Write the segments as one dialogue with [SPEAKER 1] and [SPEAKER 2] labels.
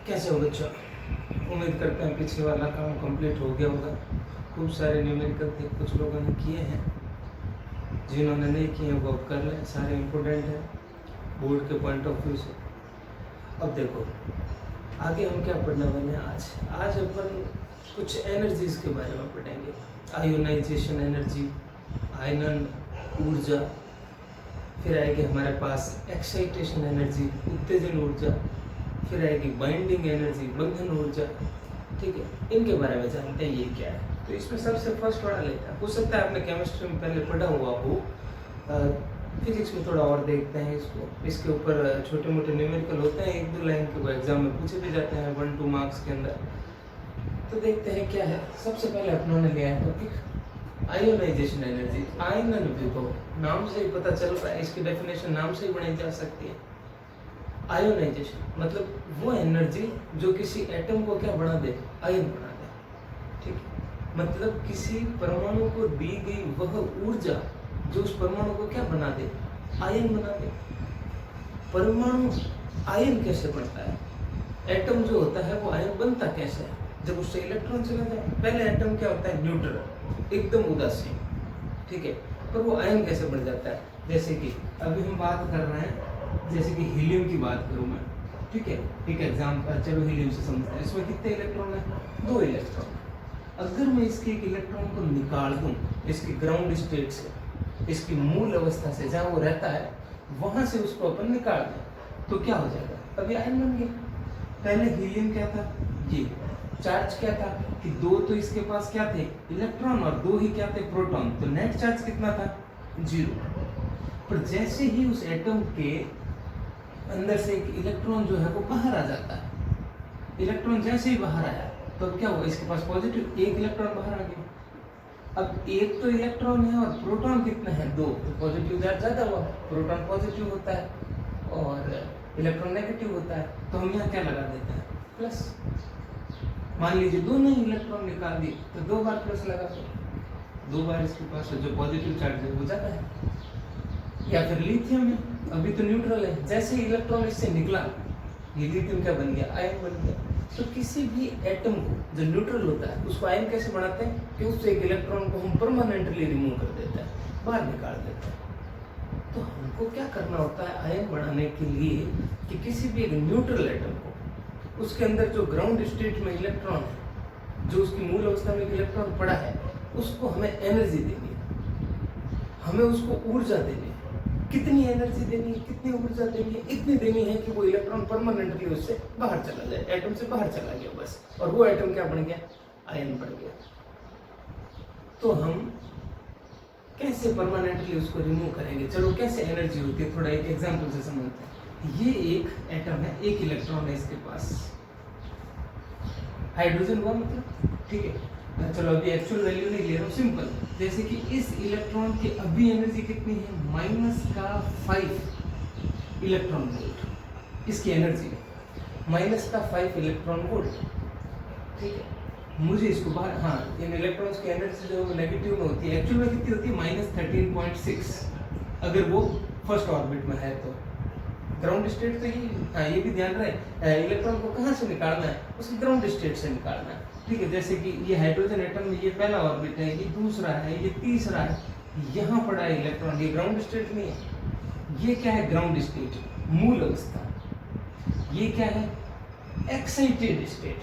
[SPEAKER 1] कैसे हो बच्चों? उम्मीद करते हैं पिछले वाला काम कंप्लीट हो गया होगा। खूब सारे न्यूमेरिकल थे, कुछ लोगों ने किए हैं, जिन्होंने नहीं किए वो अब कर लें, सारे इम्पोर्टेंट हैं बोर्ड के पॉइंट ऑफ व्यू से। अब देखो आगे हम क्या पढ़ने वाले हैं। आज अपन कुछ एनर्जीज के बारे में पढ़ेंगे। आयोनाइजेशन एनर्जी, आयनन ऊर्जा, फिर आएगी हमारे पास एक्साइटेशन एनर्जी, उत्तेजन ऊर्जा, फिर आएगी बाइंडिंग एनर्जी, बंधन ऊर्जा। ठीक है, इनके बारे में जानते हैं ये क्या है। तो इसमें सबसे फर्स्ट वाला लेते हैं, हो सकता है आपने केमिस्ट्री में पहले पढ़ा हुआ हो, फिजिक्स में थोड़ा और देखते हैं इसको। इसके ऊपर छोटे मोटे न्यूमेरिकल होते हैं, 1-2 लाइन के वो एग्जाम में पूछे भी जाते हैं 1-2 मार्क्स के अंदर। तो देखते हैं क्या है। सबसे पहले अपनों ने लिया है टॉपिक आयोनाइजेशन एनर्जी, आयनन विभव। नाम से ही पता चल रहा है, इसकी डेफिनेशन नाम से ही बनाई जा सकती है। आयोनाइजेशन मतलब वो एनर्जी जो किसी एटम को क्या बना दे, आयन बना दे। ठीक है, मतलब किसी परमाणु को दी गई वह ऊर्जा जो उस परमाणु को क्या बना दे, आयन बना दे। परमाणु आयन कैसे बनता है? एटम जो होता है वो आयन बनता कैसे है? जब उससे इलेक्ट्रॉन चला जाए। पहले एटम क्या होता है, न्यूट्रल, एकदम उदासीन। ठीक है, पर वो आयन कैसे बन जाता है? जैसे कि अभी हम बात कर रहे हैं, जैसे कि हीलियम की बात करूं मैं। ठीक है, एक एग्जाम्पल, चलो हीलियम से समझते हैं। इसमें कितने इलेक्ट्रॉन है? 2 इलेक्ट्रॉन। अगर मैं इसके एक इलेक्ट्रॉन को निकाल दूं इसकी ग्राउंड स्टेट से, इसकी मूल अवस्था से जहां वो रहता है, वहां से उसको अपन निकाल दें तो क्या हो जाएगा? तभी आयन बन गया। पहले हीलियम क्या था, ये चार्ज क्या था कि 2 तो इसके पास क्या थे, इलेक्ट्रॉन, और 2 ही क्या थे, प्रोटॉन। तो नेट चार्ज कितना था, 0। पर जैसे ही उस एटम के अंदर से एक इलेक्ट्रॉन जो है वो बाहर आ जाता है, इलेक्ट्रॉन जैसे ही बाहर आया तो क्या हुआ, इसके पास पॉजिटिव, एक इलेक्ट्रॉन बाहर आ गया। अब एक तो इलेक्ट्रॉन है और प्रोटॉन कितने हैं, 2, तो पॉजिटिव चार्ज ज्यादा हुआ, प्रोटॉन पॉजिटिव होता है और इलेक्ट्रॉन नेगेटिव होता है। तो हम यहाँ क्या लगा देते हैं, प्लस। मान लीजिए दोनों ही इलेक्ट्रॉन निकाल दिए तो 2 बार प्लस लगा दो, 2 बार इसके पास जो पॉजिटिव चार्ज है वो ज्यादा है। या फिर लिथियम है, अभी तो न्यूट्रल है, जैसे ही इलेक्ट्रॉन इससे निकला ये लिथियम क्या बन गया, आयन बन गया। तो किसी भी एटम को जो न्यूट्रल होता है उसको आयन कैसे बनाते हैं कि उससे एक इलेक्ट्रॉन को हम परमानेंटली रिमूव कर देते हैं, बाहर निकाल देते हैं। तो हमको क्या करना होता है आयन बनाने के लिए कि किसी भी एक न्यूट्रल एटम को, उसके अंदर जो ग्राउंड स्टेट में इलेक्ट्रॉन है, जो उसकी मूल अवस्था में इलेक्ट्रॉन पड़ा है, उसको हमें एनर्जी देनी है, हमें उसको ऊर्जा देनी है। कितनी एनर्जी देनी है, कितनी ऊर्जा देनी है? इतनी देनी है कि वो इलेक्ट्रॉन परमानेंटली उससे बाहर चला जाए, एटम से बाहर चला गया बस, और वो एटम क्या बन गया, आयन बन गया। तो हम कैसे परमानेंटली उसको रिमूव करेंगे? चलो कैसे एनर्जी होती है, थोड़ा एक एग्जांपल से समझते हैं। ये एक एटम है, एक इलेक्ट्रॉन है इसके पास, हाइड्रोजन हुआ मतलब। ठीक है, चलो अभी एक्चुअल वैल्यू नहीं ले रहा हूँ, सिंपल। जैसे कि इस इलेक्ट्रॉन की अभी एनर्जी कितनी है, -5 इलेक्ट्रॉन वोल्ट इसकी एनर्जी है, -5 इलेक्ट्रॉन वोल्ट। ठीक है, मुझे इसको बाहर, हाँ, इन इलेक्ट्रॉन्स की एनर्जी जो नेगेटिव में होती है, एक्चुअल में कितनी होती है, -13.6 अगर वो फर्स्ट ऑर्बिट में है तो। ग्राउंड स्टेट तो ये भी ध्यान रहे, इलेक्ट्रॉन को कहाँ से निकालना है, उसकी ग्राउंड स्टेट से निकालना है। ठीक है, जैसे कि ये हाइड्रोजन एटम में ये पहला ऑर्बिट है, ये दूसरा है, ये तीसरा है, यहाँ पड़ा है इलेक्ट्रॉन, ये ग्राउंड स्टेट नहीं है। ये क्या है, ग्राउंड स्टेट, मूल अवस्था। ये क्या है, excited state,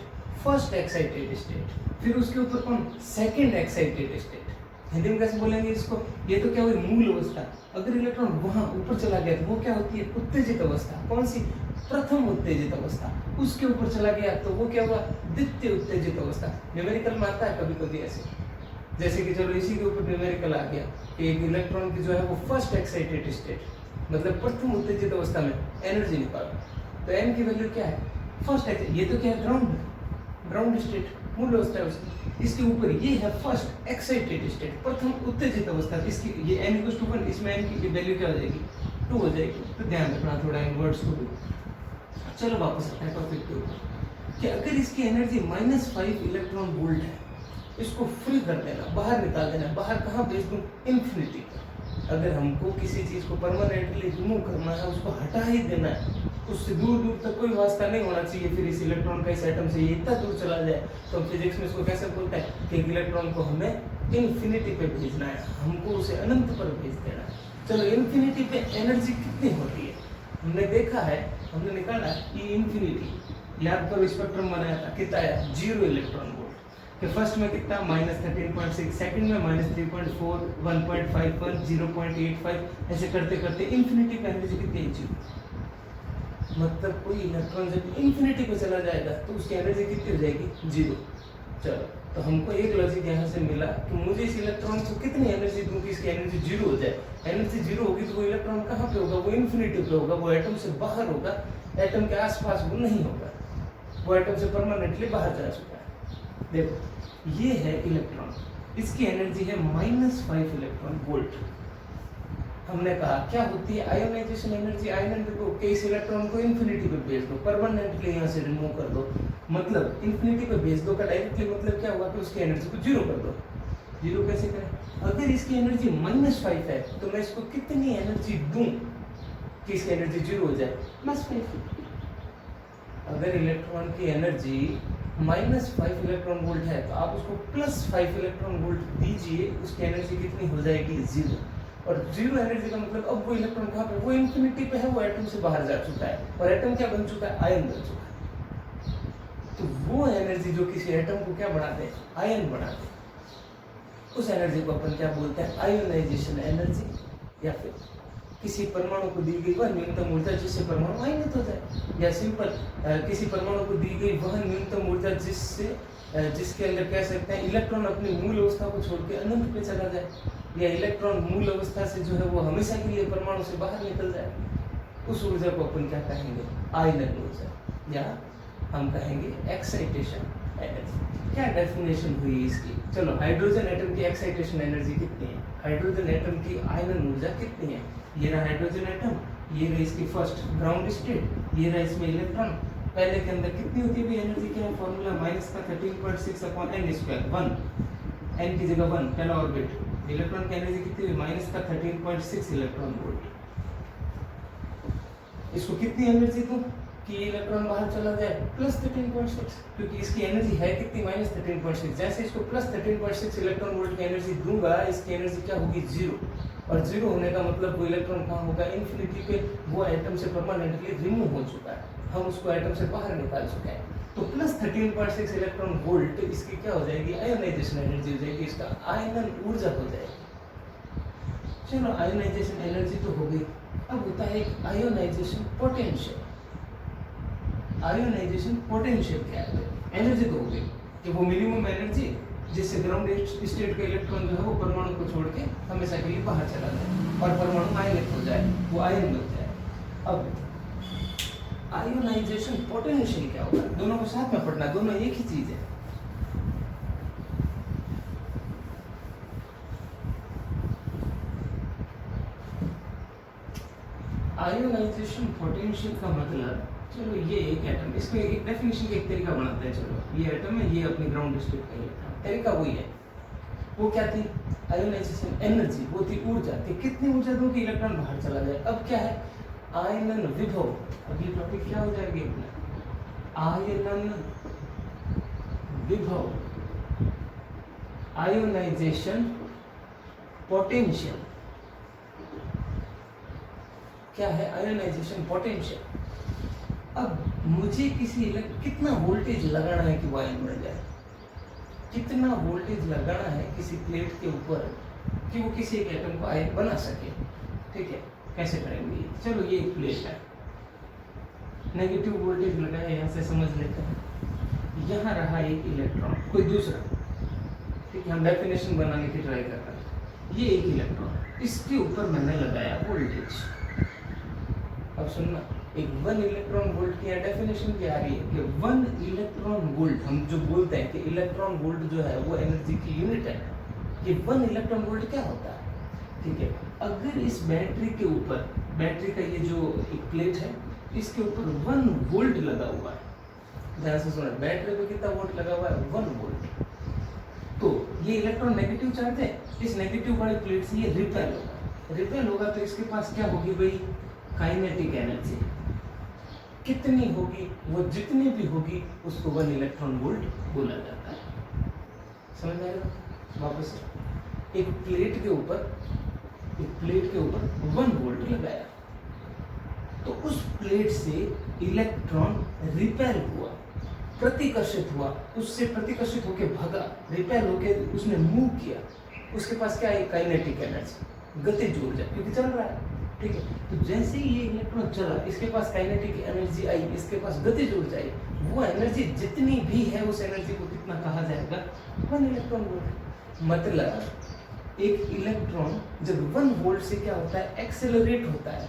[SPEAKER 1] first excited state. फिर उसके ऊपर कौन, सेकंड एक्साइटेड स्टेट। हिंदी में कैसे बोलेंगे इसको, ये तो क्या हुई, मूल अवस्था। अगर इलेक्ट्रॉन वहां ऊपर चला गया तो वो क्या होती है, उत्तेजित अवस्था। कौन सी, प्रथम उत्तेजित अवस्था। उसके ऊपर चला गया तो वो क्या हुआ, द्वितीय उत्तेजित अवस्था। न्यूमेरिकल में आता है कभी कभी ऐसे, जैसे कि चलो इसी के ऊपर न्यूमेरिकल आ गया कि एक इलेक्ट्रॉन की जो है वो फर्स्ट एक्साइटेड स्टेट, मतलब प्रथम उत्तेजित अवस्था में एनर्जी निकालो, तो एन की वैल्यू क्या है, फर्स्ट। ये तो क्या है, ग्राउंड स्टेट, मूल अवस्था है उसकी। इसके ऊपर ये है फर्स्ट एक्साइटेड स्टेट, प्रथम उत्तेजित अवस्था। इसकी ये n=1, इसमें n की वैल्यू क्या हो जाएगी, 2 हो जाएगी। तो ध्यान रखना थोड़ा इन वर्ड्स को भी। चलो वापस आते हैं टॉपिक के ऊपर कि अगर इसकी एनर्जी -5 इलेक्ट्रॉन वोल्ट है, इसको फ्री कर देना, बाहर निकाल देना। बाहर कहाँ भेज दूँ, इन्फिनिटी। अगर हमको किसी चीज़ को परमानेंटली रिमूव करना है, उसको हटा ही देना है, उससे दूर दूर तक कोई वास्ता नहीं होना चाहिए फिर इस इलेक्ट्रॉन का इस एटम से ये इतना दूर चला जाए, तो फिजिक्स में इसको कैसे बोलते हैं कि एक इलेक्ट्रॉन को हमें इन्फिनिटी पे भेजना है, हमको उसे अनंत पर भेज देना है। चलो इन्फिनिटी पे एनर्जी कितनी होती है हमने देखा है, हमने निकाला है कि इन्फिनिटी याद करो स्पेक्ट्रम बनाया था, कितना आया 0 इलेक्ट्रॉन वोल्ट। कि फर्स्ट में कितना -13.6, सेकंड में -3.4, 1.51, 0.85, ऐसे करते करते इन्फिनिटी पे एनर्जी कितनी है 0। मतलब कोई इलेक्ट्रॉन जब इन्फिनिटी पे चला जाएगा तो उसकी एनर्जी कितनी हो जाएगी 0। चलो तो हमको एक लॉजिक यहाँ से मिला कि मुझे इस इलेक्ट्रॉन को कितनी एनर्जी दूं कि इसकी एनर्जी 0 हो जाए। एनर्जी 0 होगी तो वो इलेक्ट्रॉन कहाँ पे होगा, वो इन्फिनिटी पे होगा, वो एटम से बाहर होगा, एटम के आसपास वो नहीं होगा, वो एटम से परमानेंटली बाहर जा चुका है। देखो ये है इलेक्ट्रॉन, इसकी एनर्जी है -5 इलेक्ट्रॉन वोल्ट। हमने कहा क्या होती है आयोनाइजेशन एनर्जी, आयन को कि इस इलेक्ट्रॉन को इन्फिनिटी पे भेज दो, परमानेंटली यहाँ से रिमूव कर दो, मतलब इन्फिनिटी पे भेज दो का डायरेक्टली मतलब क्या हुआ कि उसकी एनर्जी को 0 कर दो। 0 कैसे करें, अगर इसकी एनर्जी -5 है तो मैं इसको कितनी एनर्जी दूं कि इसकी एनर्जी 0 हो जाए, +5। अगर इलेक्ट्रॉन की एनर्जी -5 इलेक्ट्रॉन वोल्ट है तो आप उसको +5 इलेक्ट्रॉन वोल्ट दीजिए, उसकी एनर्जी कितनी हो जाएगी 0। और 0 एनर्जी का मतलब अब वो इलेक्ट्रॉन कहाँ पे, वो इन्फिनिटी पे है, वो एटम से बाहर जा चुका है, और एटम क्या बन चुका है, आयन बन चुका है। तो वो एनर्जी जो किसी एटम को क्या बना दे, आयन बना दे, उस एनर्जी को अपन क्या बोलते हैं आयोनाइजेशन एनर्जी। या फिर किसी परमाणु को दी गई वह न्यूनतम ऊर्जा जिससे परमाणु आयनित हो जाए, या सिंपल किसी परमाणु को दी गई वह न्यूनतम ऊर्जा जिसके अंदर कह सकते हैं इलेक्ट्रॉन अपनी मूल अवस्था को छोड़ के अनंत पे चला जाए, या इलेक्ट्रॉन मूल अवस्था से जो है वो हमेशा के लिए परमाणु से बाहर निकल जाए, उस ऊर्जा को अपन क्या कहेंगे आयनन ऊर्जा, या हम कहेंगे एक्साइटेशन एनर्जी। क्या डेफिनेशन हुई इसकी, चलो हाइड्रोजन एटम की एक्साइटेशन एनर्जी कितनी है, हाइड्रोजन एटम की आयनन ऊर्जा कितनी है, ये रहा हाइड्रोजन एटम, ये रही इसकी फर्स्ट ग्राउंड स्टेट, ये रहा इसमें इलेक्ट्रॉन, पहले के अंदर कितनी होती है एनर्जी, क्या है फॉर्मूला -13.6/n², 1 n की जगह 1 पहला ऑर्बिट, इलेक्ट्रॉन की एनर्जी कितनी हुई -13.6 इलेक्ट्रॉन वोल्ट। इसको कितनी एनर्जी दूं कि इलेक्ट्रॉन बाहर चला जाए, +13.6, क्योंकि इसकी एनर्जी है कितनी -13.6। जैसे इसको +13.6 इलेक्ट्रॉन वोल्ट की एनर्जी दूंगा, इसकी एनर्जी क्या होगी 0, और 0 होने का मतलब वो इलेक्ट्रॉन कहाँ होगा इन्फिनिटी पे, वो एटम से परमानेंटली रिमूव हो चुका है, हम उसको एटम से बाहर निकाल चुके हैं। तो +13.6 इलेक्ट्रॉन वोल्ट इसकी क्या हो जाएगी आयोनाइजेशन एनर्जी हो जाएगी, इसका आयनन ऊर्जा हो जाएगी। चलो आयोनाइजेशन एनर्जी तो हो गई, अब होता है एक आयोनाइजेशन पोटेंशियल। आयोनाइजेशन पोटेंशियल क्या है, एनर्जी तो हो गई कि वो मिनिमम एनर्जी जिससे ग्राउंड स्टेट का इलेक्ट्रॉन जो है वो परमाणु को छोड़ के हमेशा के लिए बाहर चला जाए और परमाणु आयनित हो जाए, वो आयन बन जाए। अब आयोनाइजेशन पोटेंशियल क्या होगा, दोनों को साथ में पढ़ना, दोनों एक ही चीज है। आयोनाइजेशन पोटेंशियल का मतलब, चलो ये एक एटम, इसको एक डेफिनेशन का एक तरीका बनाते हैं। चलो ये एटम है, ये अपनी ग्राउंड स्टेट का इलेक्ट्रॉन, तरीका वही है। वो क्या थी आयोनाइजेशन एनर्जी, वो थी ऊर्जा, कि कितनी ऊर्जा दूं कि इलेक्ट्रॉन बाहर चला जाए। अब क्या है आयनन विभव, अगली टॉपिक क्या हो जाएगी अपना आयनन विभव, आयोनाइजेशन पोटेंशियल। क्या है आयोनाइजेशन पोटेंशियल। अब मुझे किसी कितना वोल्टेज लगाना है कि वो आयन बन जाए, कितना वोल्टेज लगाना है किसी प्लेट के ऊपर कि वो किसी एक एटम को आयन बना सके। ठीक है, कैसे करेंगे, चलो ये एक प्लेट है, नेगेटिव वोल्टेज लगाया, यहाँ से समझ लेते हैं। यहाँ रहा एक इलेक्ट्रॉन कोई दूसरा, ठीक है, हम डेफिनेशन बनाने की ट्राई कर रहे हैं। ये एक इलेक्ट्रॉन, इसके ऊपर मैंने लगाया वोल्टेज। अब सुनना, एक 1 इलेक्ट्रॉन वोल्ट की डेफिनेशन क्या आ रही है कि 1 इलेक्ट्रॉन वोल्ट, हम जो बोलते हैं कि इलेक्ट्रॉन वोल्ट जो है वो एनर्जी की यूनिट है, कि 1 इलेक्ट्रॉन वोल्ट क्या होता है। ठीक है, अगर इस बैटरी के ऊपर, बैटरी का ये जो एक प्लेट है, इसके ऊपर 1 वोल्ट लगा हुआ है, ध्यान से सुना, बैटरी पे कितना वोल्ट लगा हुआ है 1 वोल्ट। तो ये इलेक्ट्रॉन नेगेटिव चार्ज है, इस नेगेटिव वाली प्लेट से ये रिपेल होगा तो इसके पास क्या होगी भाई काइनेटिक एनर्जी। कितनी होगी, वो जितनी भी होगी उसको 1 इलेक्ट्रॉन वोल्ट बोला जाता है। समझ में आएगा? वापस एक प्लेट के ऊपर 1 वोल्ट लगाया, तो उस प्लेट से इलेक्ट्रॉन रिपेल हुआ, प्रतिकर्षित हुआ, उससे प्रतिकर्षित होकर भागा, रिपेल होकर उसने मूव किया, उसके पास क्या है? काइनेटिक एनर्जी, गतिज ऊर्जा, क्योंकि चल रहा है। ठीक है, तो जैसे ही ये इलेक्ट्रॉन चला, इसके पास काइनेटिक एनर्जी आई, इसके पास गतिज ऊर्जा आई, वो एनर्जी जितनी भी है उस एनर्जी को कितना कहा जाएगा? 1 इलेक्ट्रॉन वोल्ट। मतलब एक इलेक्ट्रॉन जब 1 वोल्ट से क्या होता है? एक्सेलरेट होता है,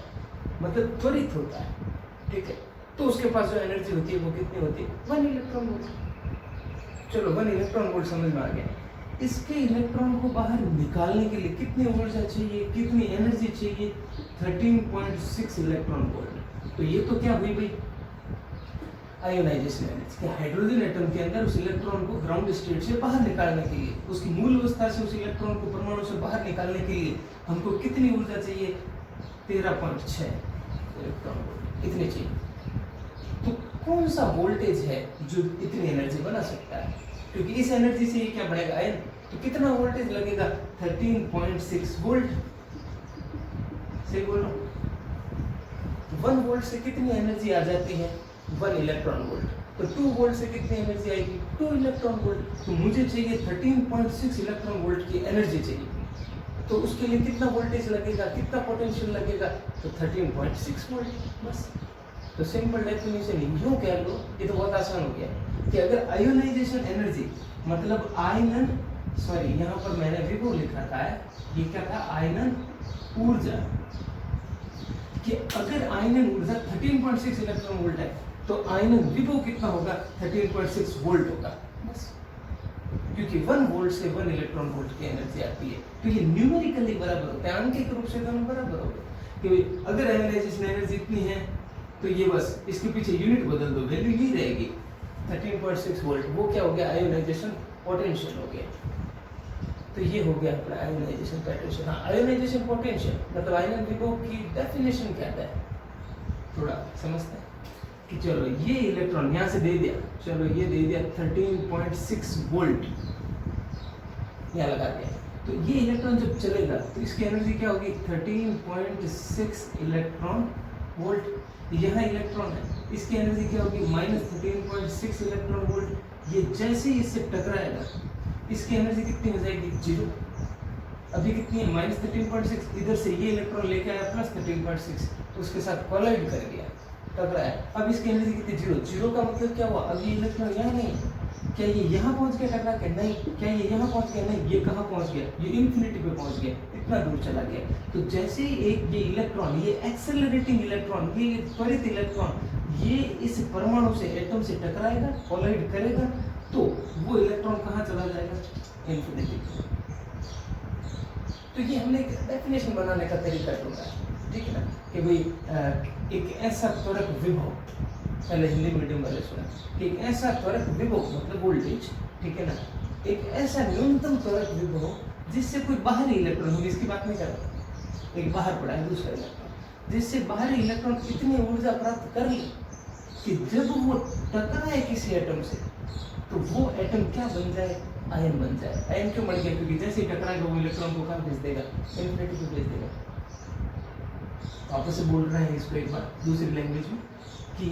[SPEAKER 1] मतलब त्वरित होता है। ठीक है, तो उसके पास जो एनर्जी होती है वो कितनी होती है? 1 इलेक्ट्रॉन वोल्ट। चलो 1 इलेक्ट्रॉन वोल्ट समझ में आ गया। इसके इलेक्ट्रॉन को बाहर निकालने के लिए कितनी ऊर्जा चाहिए, कितनी एनर्जी चाहिए? 13.6 इलेक्ट्रॉन वोल्ट। तो ये तो क्या हुई भाई? Ionisation energy. हाइड्रोजन एटम के अंदर उस इलेक्ट्रॉन को ग्राउंड स्टेट से बाहर निकालने के लिए, उसकी मूल अवस्था से उस इलेक्ट्रॉन को परमाणु से बाहर निकालने के लिए हमको कितनी ऊर्जा चाहिए? 13.6 इलेक्ट्रॉन वोल्ट, इतनी चाहिए। तो कौन सा वोल्टेज है जो इतनी एनर्जी बना सकता है? क्योंकि इस एनर्जी से ये क्या बढ़ेगा? आयन। तो कितना वोल्टेज लगेगा? 13.6 वोल्ट। सही बोल रहा हूँ? 1 वोल्ट से कितनी एनर्जी आ जाती है? 1 इलेक्ट्रॉन वोल्ट। तो 2 वोल्ट से कितनी एनर्जी आएगी? 2 इलेक्ट्रॉन वोल्ट। तो मुझे चाहिए 13.6 इलेक्ट्रॉन वोल्ट की एनर्जी चाहिए। तो उसके लिए कितना वोल्टेज लगेगा, कितना पोटेंशियल लगेगा? तो 13.6 वोल्ट। बस। तो सिंपल डेफिनेशन यूं कह लो, ये तो बहुत आसान हो गया कि अगर आयोनाइजेशन एनर्जी मतलब आयनन, सॉरी यहाँ पर मैंने विभव लिखा था, ये क्या था? आयनन ऊर्जा। कि अगर आयनन ऊर्जा 13.6 इलेक्ट्रॉन वोल्ट है तो आयनन विभव कितना होगा? 13.6 वोल्ट होगा। बस। क्योंकि 1 वोल्ट से 1 इलेक्ट्रॉन वोल्ट की एनर्जी आती है, तो ये न्यूमेरिकली बराबर होता है, आंकिक रूप से दोनों बराबर हो गए। कि अगर आयोनाइजेशन एनर्जी इतनी है तो ये बस इसके पीछे यूनिट बदल दो, वैल्यू ही रहेगी 13.6 वोल्ट। वो क्या हो गया? आयोनाइजेशन पोटेंशियल हो गया। तो ये हो गया अपना आयोनाइजेशन पोटेंशियल। हाँ, आयोनाइजेशन पोटेंशियल मतलब आयनन विभव की डेफिनेशन क्या है? थोड़ा समझते हैं कि चलो ये इलेक्ट्रॉन यहाँ से दे दिया, चलो ये दे दिया 13.6 वोल्ट, यहाँ लगा दिया। तो ये इलेक्ट्रॉन जब चलेगा तो इसकी एनर्जी क्या होगी? 13.6 इलेक्ट्रॉन वोल्ट। यहाँ इलेक्ट्रॉन है, इसकी एनर्जी क्या होगी? -13.6 इलेक्ट्रॉन वोल्ट। ये जैसे ही इससे टकराएगा इसकी एनर्जी कितनी हो जाएगी? 0। अभी कितनी है? -13.6। इधर से ये इलेक्ट्रॉन लेके आया +13.6, तो उसके साथ कोलाइड कर गया, टकराया। अब इसकी एनर्जी कितनी? 0। 0 का मतलब क्या हुआ? अब ये इलेक्ट्रॉन यहाँ नहीं है। क्या ये यहाँ पहुँच गया टकरा के? नहीं। क्या ये यहाँ पहुँच गया? नहीं। ये कहाँ पहुँच गया? ये इन्फिनिटी पे पहुँच गया, इतना दूर चला गया। तो जैसे ही एक ये इलेक्ट्रॉन, ये एक्सेलरेटिंग इलेक्ट्रॉन, ये त्वरित इलेक्ट्रॉन, ये इस परमाणु से, एटम से टकराएगा, कोलाइड करेगा, तो वो इलेक्ट्रॉन कहाँ चला जाएगा? इन्फिनिटी। तो ये हमने एक डेफिनेशन बनाने का तरीका ढूंढा है, ठीक है ना? कि भाई एक ऐसा त्वरक विभव, पहले हिंदी मीडियम वाले सुना, कि एक ऐसा त्वरक विभव मतलब वोल्टेज, ठीक है ना? एक ऐसा न्यूनतम त्वरक विभव जिससे कोई बाहरी इलेक्ट्रॉन, हम इसकी बात नहीं कर रहे, एक बाहर पड़ा है दूसरा इलेक्ट्रॉन, जिससे बाहरी इलेक्ट्रॉन इतनी ऊर्जा प्राप्त कर ली कि जब वो टकराए किसी एटम से तो वो एटम क्या बन जाए? आयन बन जाए। आयन क्यों बन गया? क्योंकि जैसे ही टकराएगा वो इलेक्ट्रॉन को कहाँ भेज देगा? इन्फिनिटी को भेज देगा। वापस से बोल रहे हैं इसको एक बार दूसरी लैंग्वेज में, कि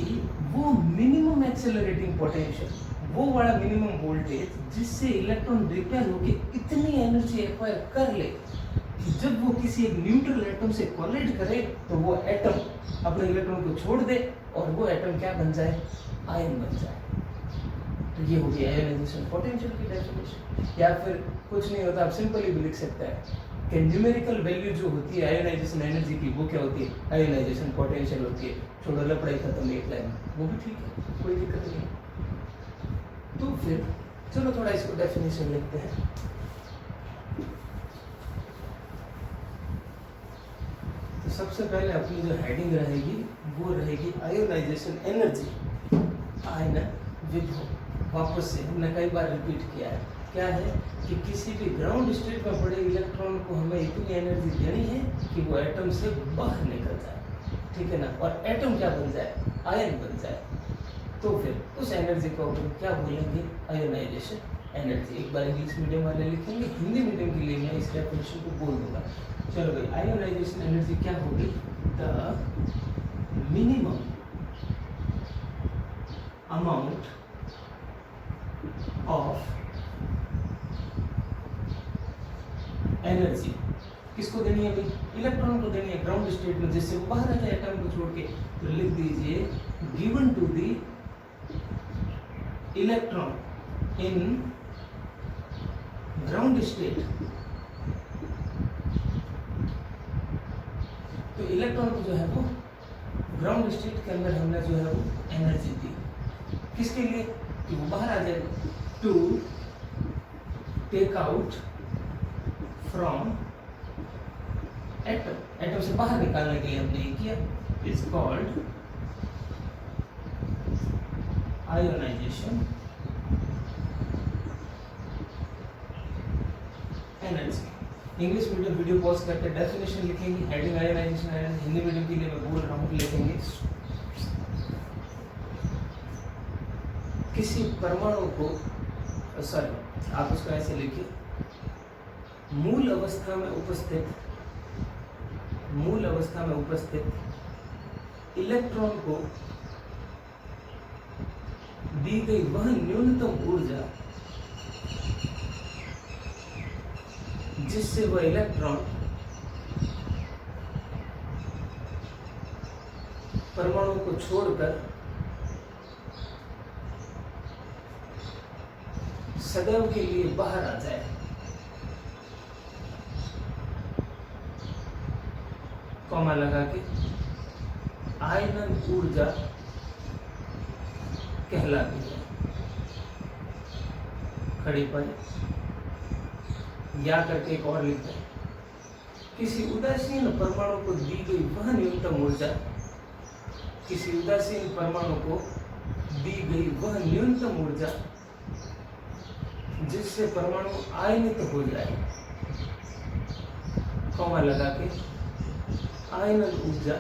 [SPEAKER 1] वो मिनिमम एक्सेलरेटिंग पोटेंशियल, वो वाला मिनिमम वोल्टेज जिससे इलेक्ट्रॉन रिपेल होकर इतनी एनर्जी एक्वायर कर ले कि जब वो किसी एक न्यूट्रल एटम से कोलाइड करे तो वो एटम अपने इलेक्ट्रॉन को छोड़ दे और वो एटम क्या बन जाए? आयन बन जाए। तो ये हो गया आयोनाइजेशन पोटेंशियल की डेफिनेशन। या फिर कुछ नहीं होता, आप सिंपली भी लिख सकते हैं कि न्यूमेरिकल वैल्यू जो होती है आयोनाइजेशन एनर्जी की, वो क्या होती है? आयोनाइजेशन पोटेंशियल होती है। छोड़ो लपड़ाई खत्म, एक लाइन, वो भी ठीक है, कोई दिक्कत नहीं है। तो फिर चलो थोड़ा इसको डेफिनेशन लिखते हैं। तो सबसे पहले अपनी जो हेडिंग रहेगी वो रहेगी आयोनाइजेशन एनर्जी, आयनन विभव। वापस से हमने कई बार रिपीट किया है, क्या है कि किसी भी ग्राउंड स्टेट में पड़े इलेक्ट्रॉन को हमें इतनी एनर्जी देनी है कि वो एटम से बाहर निकल जाए, ठीक है ना, और एटम क्या बन जाए, आयन बन जाए, तो फिर उस एनर्जी को अपन क्या बोलेंगे, आयोनाइजेशन एनर्जी। एक बार इंग्लिश मीडियम वाले लिखेंगे, हिंदी मीडियम के लिए मैं इस डेफिनेशन को बोल दूंगा। चलो भाई, आयोनाइजेशन एनर्जी क्या होगी, the minimum amount of energy किसको देनी है भाई, इलेक्ट्रॉन को देनी है ग्राउंड स्टेट में, जिससे वो बाहर आ जाए एटम को छोड़ के। तो लिख दीजिए given to the electron in ground state. तो इलेक्ट्रॉन को जो है वो ग्राउंड स्टेट के अंदर हमने जो है वो एनर्जी दी, किसके लिए, कि वो बाहर आ जाए, to take out from atom, atom से बाहर निकालने के लिए हमने ये किया, is called ionisation energy. English medium video pause करके डेफिनेशन लिखेंगे, heading ionisation energy. Hindi medium के लिए मैं बोल रहा हूँ, लिखेंगे किसी परमाणु को, सॉरी आप उसको ऐसे लिखिए, मूल अवस्था में उपस्थित इलेक्ट्रॉन को दी गई वह न्यूनतम ऊर्जा जिससे वह इलेक्ट्रॉन परमाणु को छोड़कर सदैव के लिए बाहर आ जाए, कॉमा लगा के, आयनन ऊर्जा कहलाती है। खड़ी पर या करके एक और लिखते हैं, किसी उदासीन परमाणु को दी गई वह न्यूनतम ऊर्जा, किसी उदासीन परमाणु को दी गई वह न्यूनतम ऊर्जा जिससे परमाणु आयनित हो जाए, कॉमा लगा के, आयनन ऊर्जा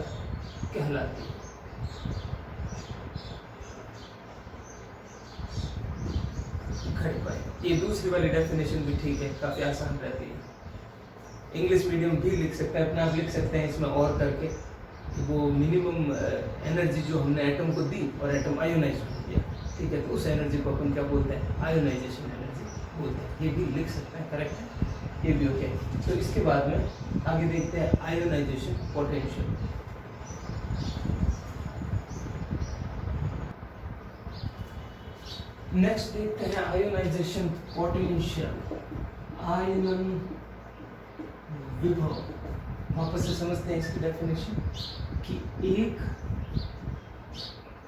[SPEAKER 1] कहलाती है। घड़ी पाई। ये दूसरी वाली डेफिनेशन भी ठीक है, काफी आसान रहती है। इंग्लिश मीडियम भी लिख सकते हैं, अपने आप लिख सकते हैं इसमें और करके, कि वो मिनिमम एनर्जी जो हमने एटम को दी और एटम आयोनाइज हो गया, ठीक है, तो उस एनर्जी को अपन क्या बोलते हैं, आयोनाइजेशन एनर्जी बोलते हैं। ये भी लिख सकते हैं, करेक्ट है, ये भी ओके। तो इसके बाद में आगे देखते हैं आयोनाइजेशन पोटेंशियल। नेक्स्ट देखते हैं आयोनाइजेशन पोटेंशियल, आयनन विभव। वापस से समझते हैं इसकी डेफिनेशन, कि एक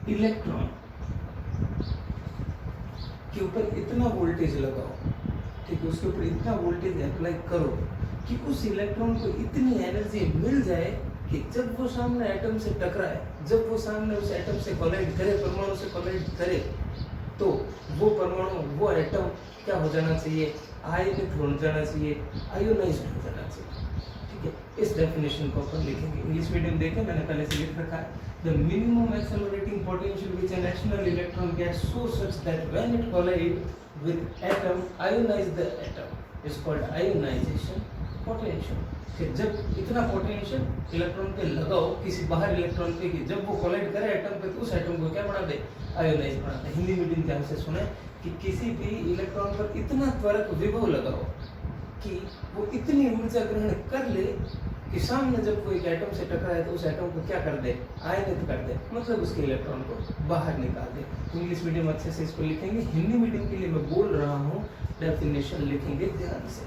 [SPEAKER 1] इलेक्ट्रॉन के ऊपर इतना वोल्टेज लगाओ, ठीक है, उसके ऊपर इतना वोल्टेज अप्लाई करो कि उस इलेक्ट्रॉन को इतनी एनर्जी मिल जाए कि जब वो सामने एटम से टकराए, जब वो सामने उस एटम से कोलाइड करे, परमाणु से कोलाइड करे, तो वो परमाणु, वो एटम क्या हो जाना चाहिए, आयनित हो जाना चाहिए, आयोनाइज्ड हो जाना चाहिए, ठीक है। इस डेफिनेशन को अपन लिखेंगे। इंग्लिश मीडियम देखें, मैंने पहले से लिख रखा है, the minimum accelerating potential which an external electron gets so such that when it collide with atom ionise the atom is called ionisation potential. कि जब इतना पोटेंशियल इलेक्ट्रॉन पे लगाओ किसी बाहर इलेक्ट्रॉन पे, कि जब वो कोलाइड करे एटम पे, तो उस एटम को क्या बना दे, आयोनाइज बना दे। हिंदी मीडियम ध्यान से सुने, कि किसी भी इलेक्ट्रॉन पर इतना त्वरक विभव लगाओ कि वो इतनी ऊर्जा ग्रहण कर ले कि सामने जब वो एक एटम से टकराए तो उस एटम को क्या कर दे, आयनित कर दे, मतलब उसके इलेक्ट्रॉन को बाहर निकाल दे। इंग्लिश मीडियम अच्छे से इसको लिखेंगे, हिंदी मीडियम के लिए मैं बोल रहा हूँ, डेफिनेशन लिखेंगे ध्यान से।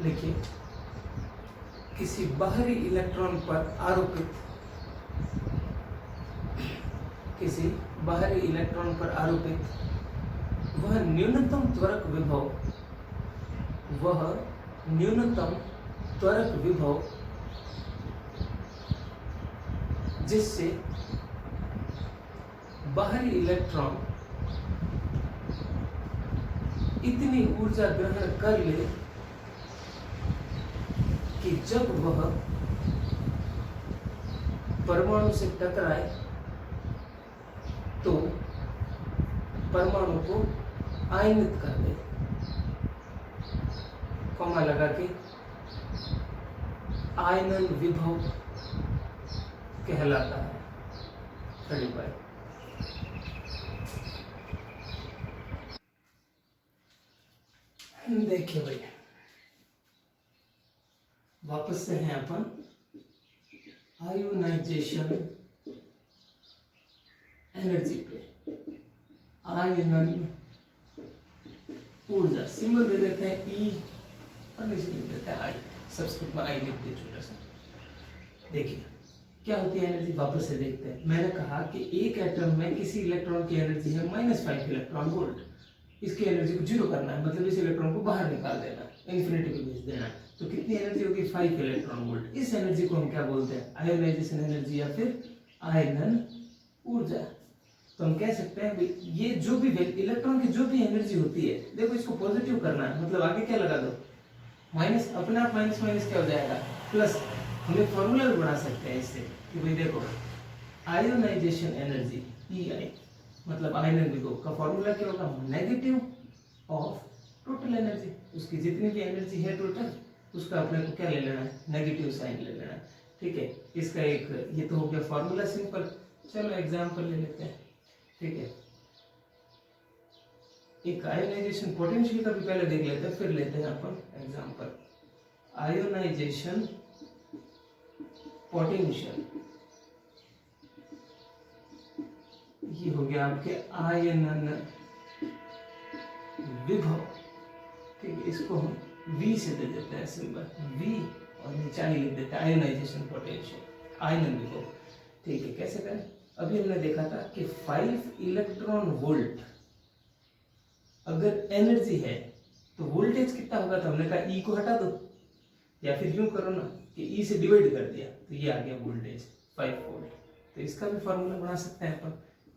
[SPEAKER 1] लिखिए, किसी बाहरी इलेक्ट्रॉन पर आरोपित, किसी बाहरी इलेक्ट्रॉन पर आरोपित वह न्यूनतम त्वरक विभव, वह न्यूनतम त्वरक विभव जिससे बाहरी इलेक्ट्रॉन इतनी ऊर्जा ग्रहण कर ले कि जब वह परमाणु से टकराए तो परमाणु को आयनित कर दे, कॉमा लगा के आयनन विभव कहलाता है। 35 देखिए भैया, वापस से हैं अपन आयोनाइजेशन एनर्जी पे। आयनन ऊर्जा सिंबल दे देते हैं ई और नीचे लिख देते हैं आई, सबस्क्रिप्ट में आई लिख दे छोटा सा। देखिए क्या होती है एनर्जी, वापस से देखते हैं। मैंने कहा कि एक एटम में किसी इलेक्ट्रॉन की एनर्जी है -5 इलेक्ट्रॉन वोल्ट। इसकी एनर्जी को जीरो करना है, मतलब इस इलेक्ट्रॉन को बाहर निकाल देना, इन्फिनिटी पे भेज देना। तो कितनी एनर्जी होगी? 5 इलेक्ट्रॉन वोल्ट। इस एनर्जी को हम क्या बोलते हैं? आयोनाइजेशन एनर्जी या फिर आयनन ऊर्जा। तो हम कह सकते हैं भाई ये जो भी इलेक्ट्रॉन की जो भी एनर्जी होती है, देखो इसको पॉजिटिव करना है, मतलब आगे क्या लगा दो माइनस, अपने आप माइनस माइनस क्या हो जाएगा प्लस। हम एक फॉर्मूला भी बना सकते हैं इससे कि भाई देखो आयोनाइजेशन एनर्जी EI मतलब आयनन विभव का फॉर्मूला क्या होगा? Negative of total energy. उसकी जितनी भी एनर्जी है टोटल, उसका अपने को क्या ले लेना है? नेगेटिव साइन ले लेना है। ठीक है, इसका एक ये तो हो गया फॉर्मूला सिंपल। चलो एग्जांपल ले लेते हैं। ठीक है, एक आयोनाइजेशन पोटेंशियल का भी पहले देख लेते हैं, फिर लेते हैं अपन एग्जांपल। आयोनाइजेशन पोटेंशियल, ये हो गया आपके आयनन विभव। ठीक है, इसको हम V से दे देते हैं सिंबल V, और नीचे आई लिख देते हैं आयोनाइजेशन पोटेंशियल, आयनन विभव। ठीक है, कैसे करें? अभी हमने देखा था कि 5 इलेक्ट्रॉन वोल्ट अगर एनर्जी है तो वोल्टेज कितना होगा? तो हमने कहा E को हटा दो, या फिर यूं करो ना कि E से डिवाइड कर दिया तो ये आ गया वोल्टेज 5 वोल्ट। तो इसका भी फॉर्मूला बना सकते हैं अपन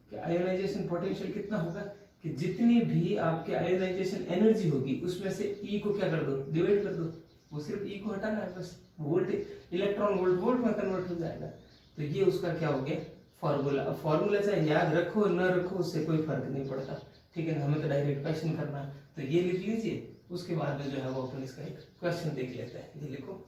[SPEAKER 1] कि आयोनाइजेशन पोटेंशियल कितना होगा कि जितनी भी आपके आयोनाइजेशन एनर्जी होगी उसमें से E को क्या कर दो? डिवाइड कर दो। वो सिर्फ E को हटाना है बस, वोल्टेज इलेक्ट्रॉन वोल्ट वोल्ट में कन्वर्ट हो जाएगा। तो ये उसका क्या हो गया? फॉर्मूला। अब फॉर्मूला चाहे याद रखो न रखो उससे कोई फर्क नहीं पड़ता। ठीक है ना, हमें तो डायरेक्ट क्वेश्चन करना है, तो ये लिख लीजिए। उसके बाद में जो है वो अपन इसका एक क्वेश्चन देख लेते हैं। ये लिखो,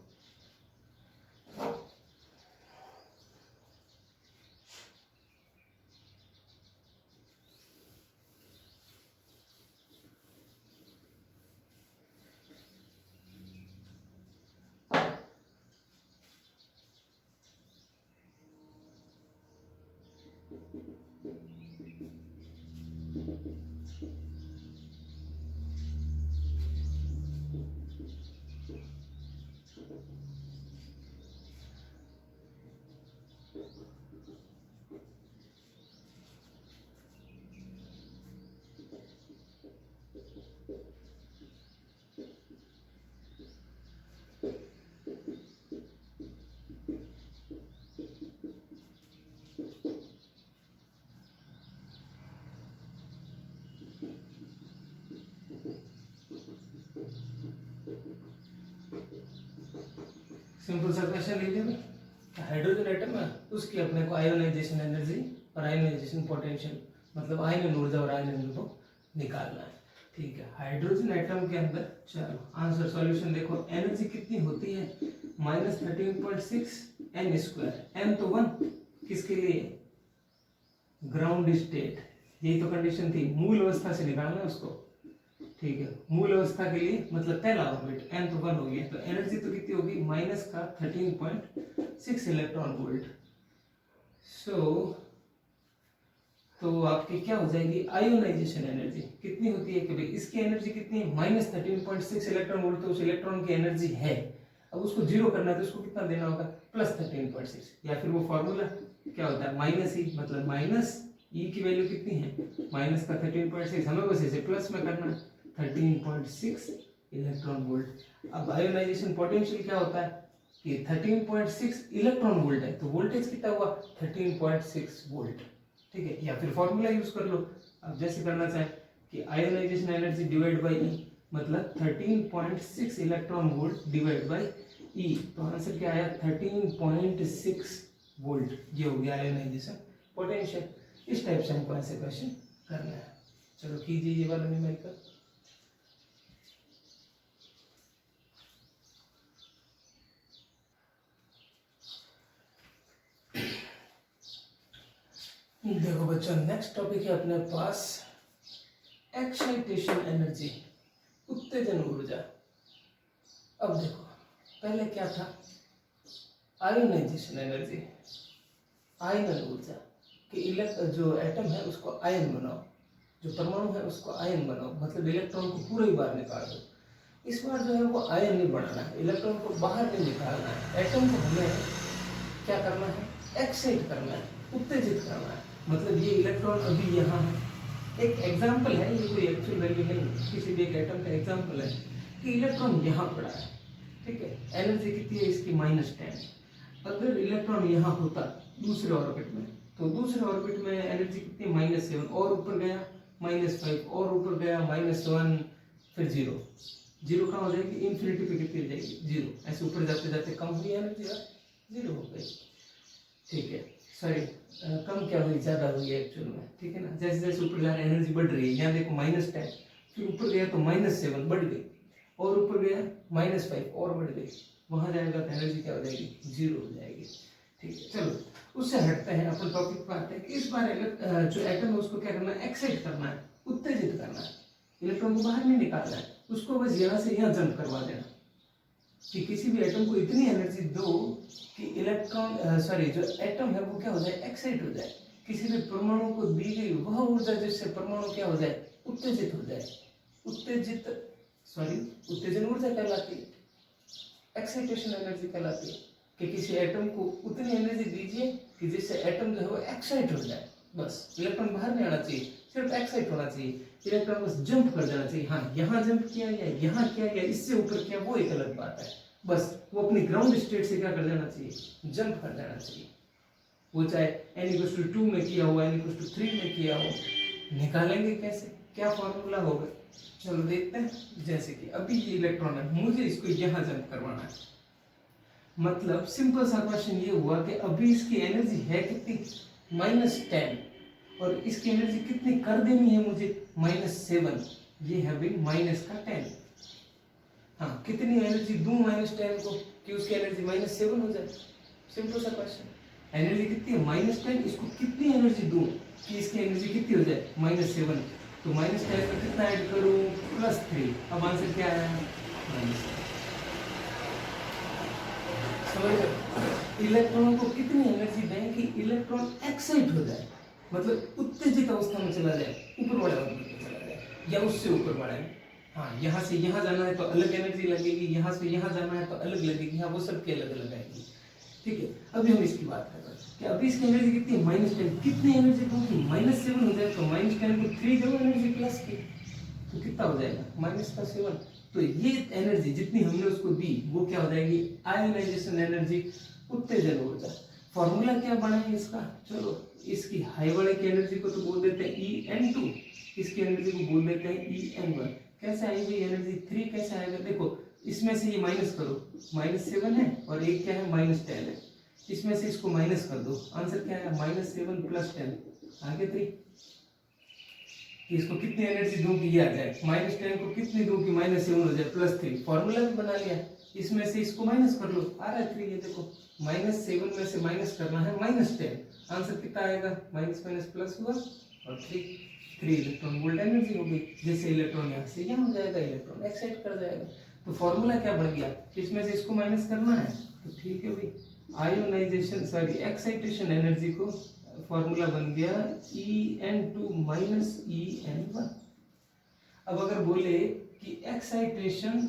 [SPEAKER 1] सिंपल सा क्वेश्चन लिख दिया। हाइड्रोजन एटम है, उसकी अपने को आयोनाइजेशन एनर्जी और आयोनाइजेशन पोटेंशियल मतलब आयनन ऊर्जा और आयनन विभव निकालना है। ठीक है, हाइड्रोजन एटम के अंदर चलो आंसर सॉल्यूशन देखो, एनर्जी कितनी होती है? -13.6 n²। n तो 1 किसके लिए? ग्राउंड स्टेट, यही तो कंडीशन थी, मूल अवस्था से निकालना है उसको। ठीक है, मूल अवस्था के लिए मतलब पहला ऑर्बिट, n तो 1 हो गया, तो एनर्जी तो कितनी होगी? माइनस का 13.6 इलेक्ट्रॉन वोल्ट। सो तो आपकी क्या हो जाएगी? आयोनाइजेशन एनर्जी कितनी होती है कि भाई इसकी एनर्जी कितनी है? -13.6 इलेक्ट्रॉन वोल्ट। तो उस इलेक्ट्रॉन की एनर्जी है, अब उसको जीरो करना है तो उसको कितना देना होगा? +13.6, या फिर वो फॉर्मूला क्या होता है? -E, मतलब माइनस E की वैल्यू कितनी है? माइनस का 13.6, हमें बस इसे प्लस में करना है, 13.6 इलेक्ट्रॉन वोल्ट। अब आयोनाइजेशन पोटेंशियल क्या होता है कि 13.6 इलेक्ट्रॉन वोल्ट है, तो वोल्टेज कितना हुआ? 13.6 वोल्ट। ठीक है, या फिर फॉर्मूला यूज कर लो। अब जैसे करना चाहे कि ionisation energy divide by E मतलब 13.6 electron volt divide by E, तो आंसर क्या आया? 13.6 वोल्ट, ये हो गया आयोनाइजेशन पोटेंशियल। इस टाइप से हमको ऐसे क्वेश्चन करना है। चलो कीजिए ये वाला न्यूमेरिकल। देखो बच्चों, नेक्स्ट टॉपिक है अपने पास एक्साइटेशन एनर्जी, उत्तेजन ऊर्जा। अब देखो पहले क्या था, आयोनाइजेशन एनर्जी, आयनन ऊर्जा कि जो एटम है उसको आयन बनाओ, जो परमाणु है उसको आयन बनाओ, मतलब इलेक्ट्रॉन को पूरा ही बाहर निकाल दो। इस बार जो है वो आयन नहीं बनाना है, इलेक्ट्रॉन को बाहर नहीं निकालना है, एटम को हमें क्या करना है, एक्साइट करना है, उत्तेजित करना है। मतलब ये इलेक्ट्रॉन अभी यहाँ है, एक एग्जाम्पल है, ये कोई एक्चुअल वैल्यू नहीं, किसी भी एक एटम का एग्जाम्पल है कि इलेक्ट्रॉन यहाँ पड़ा है, ठीक है, एनर्जी कितनी है इसकी -10। अगर इलेक्ट्रॉन यहाँ होता दूसरे ऑर्बिट में, तो दूसरे ऑर्बिट में एनर्जी कितनी, -7, और ऊपर गया -5, और ऊपर गया -1, फिर 0। 0 कहाँ हो जाएगी, इन्फिनिटी पे कितनी हो जाएगी, 0। ऐसे ऊपर जाते जाते कम हुई एनर्जी, 0 हो गई, ठीक है। सॉरी, कम क्या हुई, ज़्यादा हुई है एक्चुअल में, ठीक है ना। जैसे जैसे ऊपर जा रहा है एनर्जी बढ़ रही है, यहाँ देखो -10, फिर ऊपर गया तो -7 बढ़ गई, और ऊपर गया -5 और बढ़ गई, वहाँ जाएगा तो एनर्जी क्या हो जाएगी, 0 हो जाएगी, ठीक है। चलो उससे हटते हैं, अपन टॉपिक पर आते हैं कि इस बार जो एटम है उसको क्या करना है, एक्साइट करना है, उत्तेजित करना है, इलेक्ट्रॉन को बाहर नहीं निकालना है, उसको बस यहाँ से यहाँ जंप करवा देना। कि किसी भी एटम को इतनी एनर्जी दो कि जो एटम है वो क्या हो जाए, एक्साइट हो जाए, किसी भी परमाणु को दी गई वह ऊर्जा जिससे परमाणु क्या हो जाए, उत्तेजित हो जाए, उत्तेजन ऊर्जा कहलाती है, एक्साइटेशन एनर्जी कहलाती है। कि किसी एटम को उतनी एनर्जी दीजिए कि जिससे एटम जो है वो एक्साइट हो जाए, बस इलेक्ट्रॉन बाहर नहीं आना चाहिए, सिर्फ एक्साइट होना चाहिए, इलेक्ट्रॉन बस जंप कर जाना चाहिए। हाँ, यहाँ जंप किया या यहाँ किया या इससे ऊपर किया वो एक अलग बात है, बस वो अपनी ग्राउंड स्टेट से क्या कर जाना चाहिए, जंप कर जाना चाहिए। वो चाहे n=2 में किया हो, n=3 में किया हो। निकालेंगे कैसे, क्या फॉर्मूला होगा, चलो देखते हैं। जैसे कि अभी ये इलेक्ट्रॉन है, मुझे इसको यहाँ जंप करवाना है, मतलब सिंपल सा क्वेश्चन ये हुआ कि अभी इसकी एनर्जी है कितनी, -10, और इसकी एनर्जी कितनी कर देनी है मुझे, -7, ये है भाई -10। हाँ, कितनी एनर्जी दूं -10 को कि उसकी एनर्जी -7 हो जाए, सिंपल सा क्वेश्चन। एनर्जी कितनी है, -10, इसको कितनी एनर्जी दूं कि इसकी एनर्जी कितनी हो जाए, -7। तो -10 में कितना ऐड करूं, +3। अब आंसर क्या आया, -7। इलेक्ट्रॉन को कितनी एनर्जी दें कि इलेक्ट्रॉन एक्साइट हो जाए, मतलब उत्तेजित अवस्था में चला जाए, ऊपर वाले ऑर्बिट में चला जाए या उससे ऊपर बढ़े। हाँ, यहाँ से यहाँ जाना है तो अलग एनर्जी लगेगी, यहाँ से यहाँ जाना है तो अलग लगेगी, हाँ वो सबके अलग अलग आएगी, ठीक है। अभी हम इसकी बात कर रहे हैं कि अभी इसकी एनर्जी कितनी है, -10, कितनी एनर्जी दूंगी, -7 हो जाए, तो -10 को 3 दो एनर्जी प्लस की, तो कितना हो जाएगा, -7। तो ये एनर्जी जितनी हमने उसको दी वो क्या हो जाएगी, आयोनाइजेशन एनर्जी, उत्तेजन ऊर्जा। फॉर्मूला क्या बना है इसका, चलो इसकी हाई वाले की एनर्जी को तो बोल देते हैं En2, इसकी एनर्जी को बोल देते हैं En1। कैसे आएगी एनर्जी, 3 कैसे आएगा, देखो इसमें से ये माइनस करो, -7 है और एक क्या है, -10 है, इसमें से इसको माइनस कर दो, आंसर क्या है, -7 + 10, आगे 3। इसको कितनी एनर्जी दूं कि ये आ जाए, -10 को कितनी दूं कि -7 हो जाए, +3। फॉर्मूला भी बना लिया, इसमें से इसको माइनस कर लो, आ रहा है 3, ये देखो -7 में से माइनस करना है -10, आंसर कितना आएगा, माइनस माइनस प्लस हुआ और 3 इलेक्ट्रॉन वोल्ट एनर्जी हो गई। जैसे इलेक्ट्रॉन यहाँ से यहाँ हो जाएगा, इलेक्ट्रॉन एक्साइट कर जाएगा। तो फॉर्मूला क्या बन गया, इसमें से इसको माइनस करना है, तो ठीक है भाई, आयोनाइजेशन एक्साइटेशन एनर्जी को फॉर्मूला बन गया En2 - En1। अब अगर बोले कि एक्साइटेशन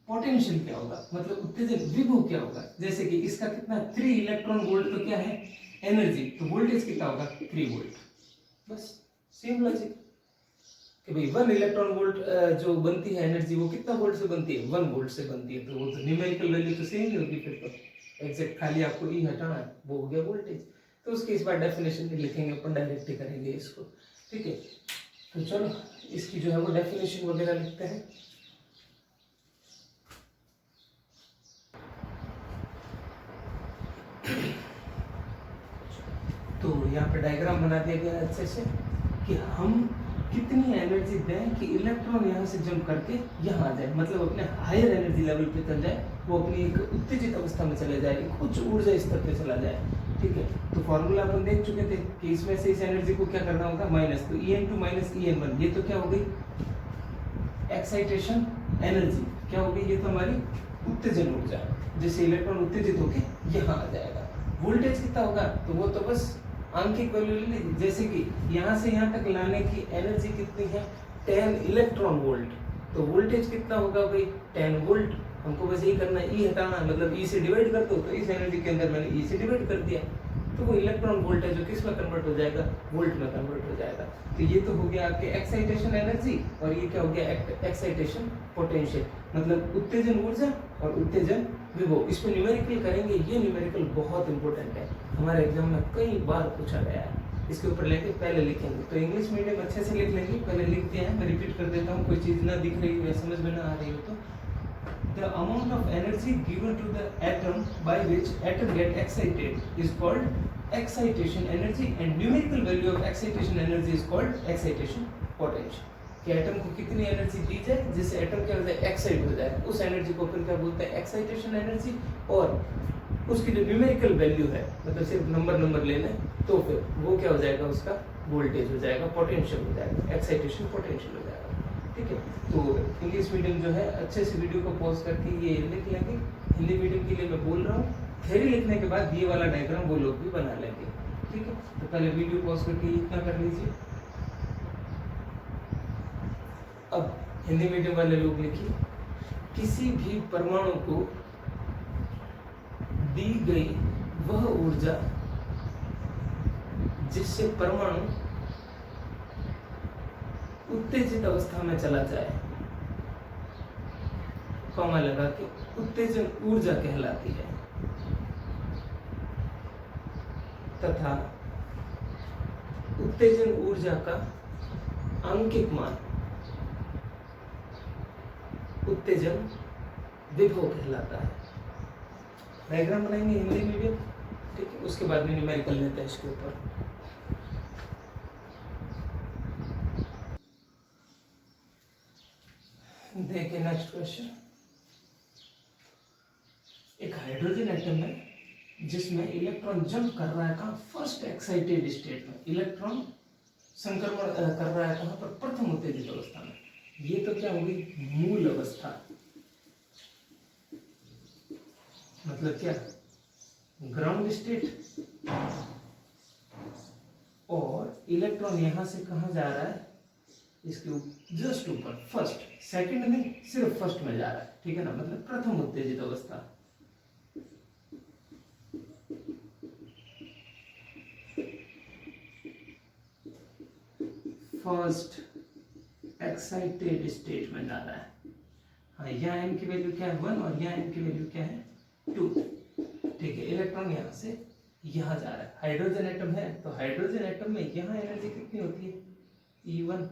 [SPEAKER 1] पोटेंशियल क्या होगा, मतलब उत्तेजन विभव क्या होगा, जैसे कि इसका कितना 3 इलेक्ट्रॉन वोल्ट तो क्या है एनर्जी, तो वोल्टेज कितना होगा 3 वोल्ट, बस सेम लॉजिक कि भाई 1 इलेक्ट्रॉन वोल्ट जो बनती है एनर्जी वो कितना वोल्ट से बनती है, 1 वोल्ट से बनती है, तो वो तो न्यूमेरिकल वैल्यू तो सेम ही होगी, फिर तो एग्जैक्ट खाली आपको ई हटाना है, वो हो गया वोल्टेज। तो उसके इस बार डेफिनेशन भी लिखेंगे अपन, डायरेक्ट ही करेंगे इसको, ठीक है। तो चलो इसकी जो है वो डेफिनेशन वगैरह लिखते हैं। यहाँ पे डायग्राम बना दिया गया है अच्छे से कि हम कितनी एनर्जी दें कि इलेक्ट्रॉन यहाँ से जंप करके यहाँ आ जाए, मतलब अपने हायर एनर्जी लेवल पे चल जाए, वो अपनी एक उत्तेजित अवस्था में चले जाए, एक उच्च ऊर्जा स्तर पे चला जाए। ठीक है, तो फॉर्मूला अपन देख चुके थे कि इसमें से इस एनर्जी को क्या करना होगा, माइनस, तो En2 माइनस En1, ये तो क्या हो गई एक्साइटेशन एनर्जी, क्या हो गई, ये तो हमारी उत्तेजन ऊर्जा, जैसे इलेक्ट्रॉन उत्तेजित होके यहाँ आ जाएगा। वोल्टेज कितना होगा, तो वो तो बस आंकिक वैल्यू ले लीजिए, जैसे कि यहाँ से यहाँ तक लाने की एनर्जी कितनी है 10 इलेक्ट्रॉन वोल्ट, तो वोल्टेज कितना होगा भाई 10 वोल्ट। हमको बस यही करना है, ई हटाना, मतलब ई से डिवाइड कर दो, तो इस एनर्जी के अंदर मैंने ई से डिवाइड कर दिया, तो वो इलेक्ट्रॉन वोल्ट है जो किस में कन्वर्ट हो जाएगा, वोल्ट में कन्वर्ट हो जाएगा। तो ये तो हो गया आपके एक्साइटेशन एनर्जी, और ये क्या हो गया एक्साइटेशन पोटेंशियल, मतलब उत्तेजन ऊर्जा और उत्तेजन विभव। इसको न्यूमेरिकल करेंगे, ये न्यूमेरिकल बहुत इंपॉर्टेंट है, हमारे एग्जाम में कई बार पूछा गया है। इसके ऊपर लेके पहले लिखेंगे, तो इंग्लिश मीडियम अच्छे से लिख लेंगे, पहले लिखते हैं, मैं रिपीट कर देता हूँ, कोई चीज़ ना दिख रही हो या समझ में ना आ रही हो तो। The amount of energy given to the atom by which atom get excited is called excitation energy, and numerical value of excitation energy is called excitation potential। कि एटम को कितनी एनर्जी दी जाए जिससे एटम क्या हो जाए, एक्साइट हो जाए, उस एनर्जी को फिर क्या बोलते हैं, एक्साइटेशन एनर्जी। और उसकी जो न्यूमेरिकल वैल्यू है, मतलब सिर्फ नंबर ले लें, तो फिर वो क्या हो जाएगा, उसका वोल्टेज हो जाएगा, पोटेंशियल हो जाएगा, एक्साइटेशन पोटेंशियल हो जाएगा। ठीक है, तो इंग्लिश मीडियम जो है अच्छे से वीडियो को पॉज करके ये लिख लेंगे, हिंदी मीडियम के लिए मैं बोल रहा हूँ, थ्योरी लिखने के बाद ये वाला डायग्राम वो लोग भी बना लेंगे। ठीक है, तो पहले वीडियो पॉज करके इतना कर लीजिए। अब हिंदी मीडियम वाले लोग लिखिए, किसी भी परमाणु को दी गई वह ऊर्जा जिससे परमाणु उत्तेजित अवस्था में चला जाए, कॉमा लगा के, उत्तेजन ऊर्जा कहलाती है, तथा उत्तेजन ऊर्जा का आंकिक मान उत्तेजन विभव कहलाता है। डायग्राम बनाएंगे हिंदी मीडियम, ठीक है, उसके बाद में न्यूमेरिकल लेते हैं इसके ऊपर। देखिए नेक्स्ट क्वेश्चन, एक हाइड्रोजन एटम है जिसमें इलेक्ट्रॉन जंप कर रहा है कहाँ, फर्स्ट एक्साइटेड स्टेट में, इलेक्ट्रॉन संक्रमण कर रहा है कहाँ पर, प्रथम उत्तेजित अवस्था में। ये तो क्या होगी, मूल अवस्था, मतलब क्या, ग्राउंड स्टेट। और इलेक्ट्रॉन यहां से कहां जा रहा है, इसके जस्ट ऊपर, फर्स्ट, सेकंड नहीं, सिर्फ फर्स्ट में जा रहा है। ठीक है ना, मतलब प्रथम उत्तेजित अवस्था। फर्स्ट एक्साइटेड स्टेट में जा रहा है। हाँ, यहाँ m की वैल्यू क्या है 1 और यहाँ m की वैल्यू क्या है 2। ठीक है, इलेक्ट्रॉन यहाँ से यहाँ जा रहा है, हाइड्रोजन एटम है, तो हाइड्रोजन एटम में यहाँ एनर्जी कितनी होती है, E1